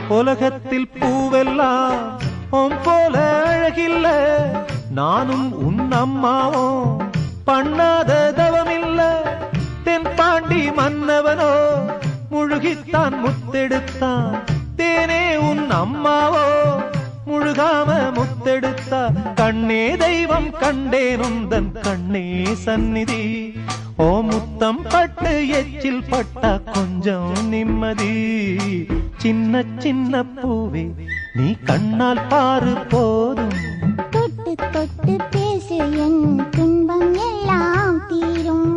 உலகத்தில் பூவெல்லாம் உன் போல அழகில்ல, நானும் உன் அம்மாவும் பண்ணாத தவமில்ல. தென்பாண்டி மன்னவனோ முழுகித்தான் முத்தெடுத்தான், தேனே உன் அம்மாவோ முழுகாம முத்தெடுத்தா. கண்ணே தெய்வம் கண்டேன் உந்தன் கண்ணே சந்நிதி, ஓ முத்தம் பட்டு எச்சில் பட்டா கொஞ்சம் நிம்மதி. சின்ன சின்ன பூவே நீ கண்ணால் பாரு போதும், தொட்டு தொட்டு பேசு என் துன்பம் எல்லாம் தீரும்.